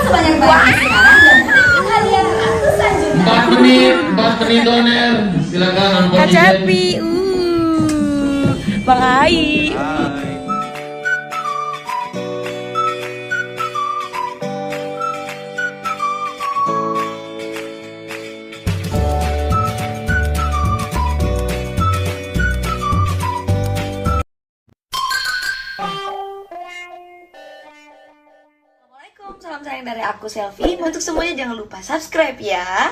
sebanyak-banyaknya sekarang dan terima hadiah ratusan juta. 4 menit doner. Silakan on Kak position. Capi, Bang Ai. Assalamualaikum, salam sayang dari aku Selfie. Untuk semuanya jangan lupa subscribe ya.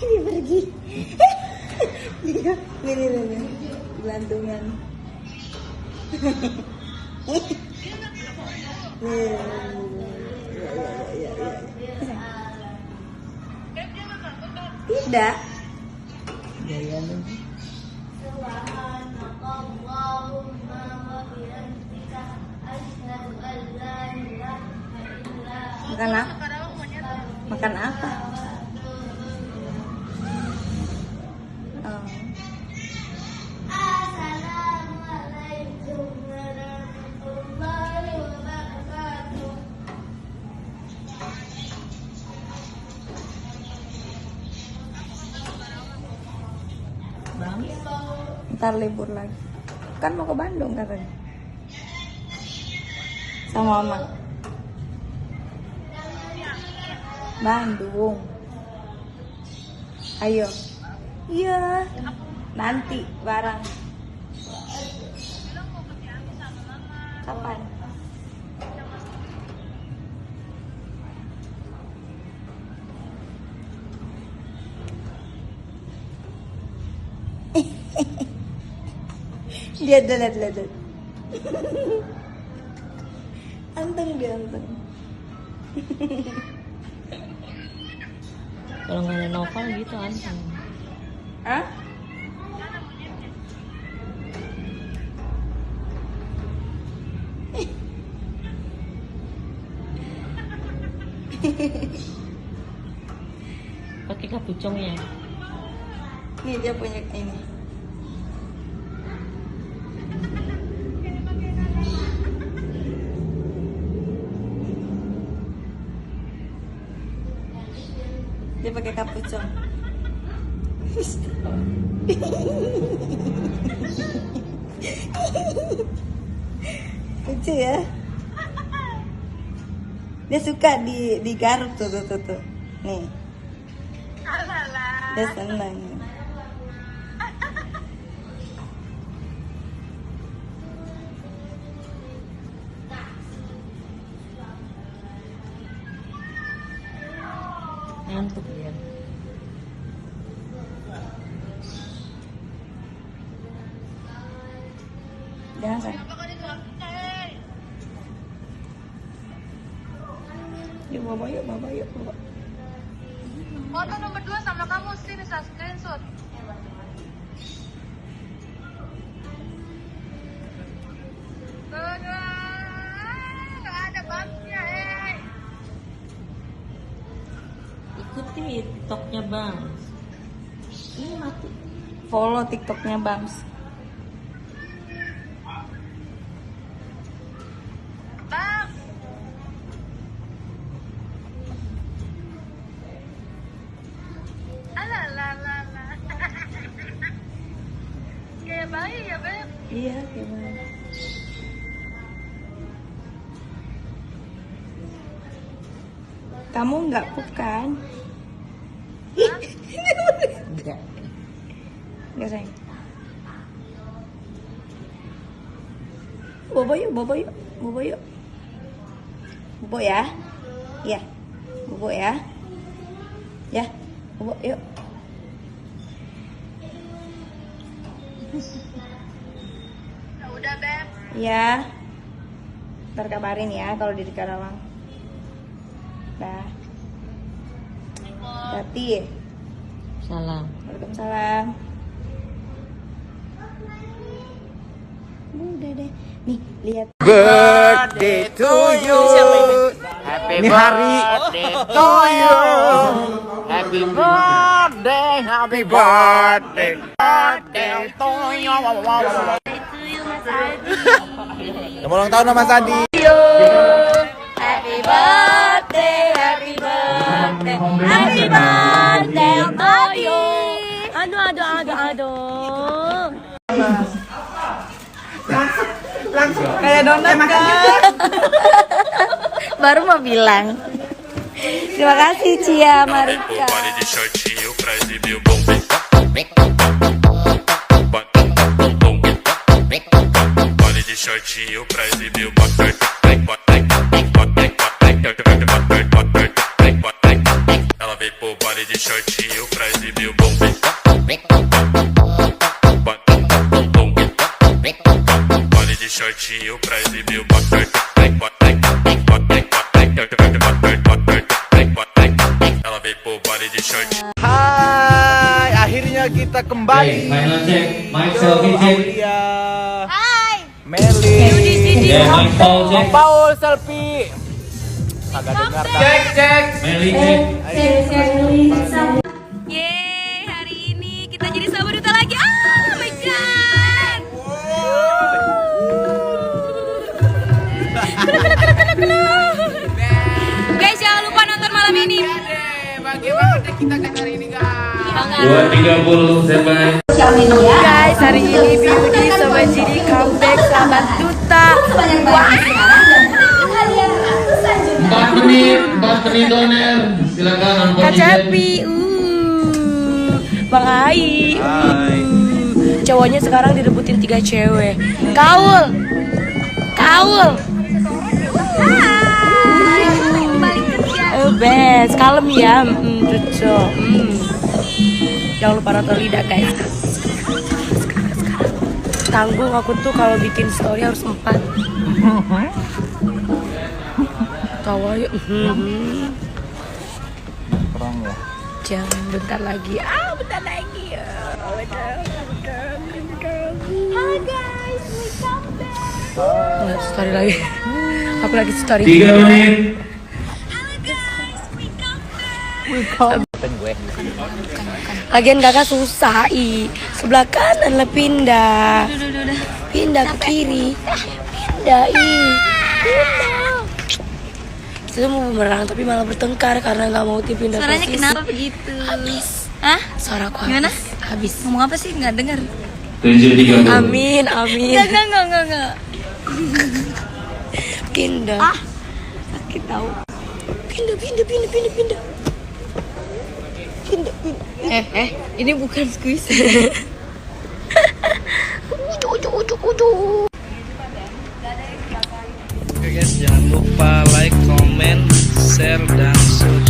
Ini pergi. Ini gelantungan. Tidak. Makan apa? Makan apa? Oh. Assalamualaikum warahmatullahi wabarakatuh. Bang, ntar libur lagi. Kan mau ke Bandung katanya. Sama mama. Bandung. Ayo. Iya. Nanti bareng. Kapan? Lihat. Anteng dia anteng. Kalau nggak ada novel gitu anteng. Hah? Pakai kapucongnya. Nih dia punya ini. Dia pakai kapucong. Lucu ya. Dia suka digaruk tuh. Nih. Dia senang. ngantuk dia. Jangan sayang. Yuk bawa yuk, bawa yuk, bawa. Foto nomor 2 sama kamu sih bisa screenshot. Nggak ada babnya, Ikuti TikToknya bang. Ini mati. Follow TikToknya Bams. Bang. Alalala. Kayak bayi ya, Beb. Iya, gimana? Kamu nggak pup kan? Enggak. Nggak sayang. Bobo yuk, bobo yuk, bobo yuk. Bobo ya? Iya. Bobo ya? Ya, bobo yuk. Ya udah, Beb. Ya. Ntar kabarin ya kalau di Karawang. Dah. Hati. Salam. Waalaikumsalam. Udah deh. Nih, lihat. Birthday to you. Happy birthday to you. Happy birthday, happy birthday, birthday to you. Selamat ulang tahun Mas Adi. Happy birthday, happy birthday, happy birthday to you. Aduh. Langsung kayak donat kan? Baru mau bilang. Terima kasih Cia Marika. Ela veio pro baile de shortinho pra exibir o bom. Baile de shortinho pra exibir o Ela veio pro baile de shortinho. Hai, akhirnya kita kembali. Final check, mic selfie check. Aulia, Hai. Meli, Ya, mic Paul check. Paul selfie. Kagak dengar dah. Cek. Meli cek. Yeay, hari ini kita jadi sahabat duta lagi. Oh my god. Guys, jangan lupa nonton malam ini. Bagaimana kita hari ini, guys? 2.30 standby. Guys, hari ini Beauty sama Jidi comeback sahabat duta. Sekarang dan hadiah ratusan juta. 4 menit doner. Silakan on Kak Cepi, Bang Ai. Cowoknya sekarang direbutin 3 cewek. Kaul. Best, kalem ya, lucu. Jangan lupa nonton lidah guys. Tanggung aku tuh kalau bikin story harus 4. Tawa yuk. Kurang ya. Jangan bentar lagi. Bentar lagi. Halo guys, we come back. Nggak story lagi. Aku lagi story. 3 menit. Lagian kakak susah sebelah kanan lah pindah. Pindah ke kiri. Pindah. Saya mau bumerang tapi malah bertengkar karena nggak mau tim pindah Suaranya posisi. kenapa begitu? Habis. Hah? Suaraku habis. Gimana? Habis. Ngomong apa sih? Nggak dengar. 7.30. Amin. Enggak. Pindah. Sakit tahu. Pindah. Ini bukan squeeze. Oke guys, jangan lupa like, comment, share, dan subscribe.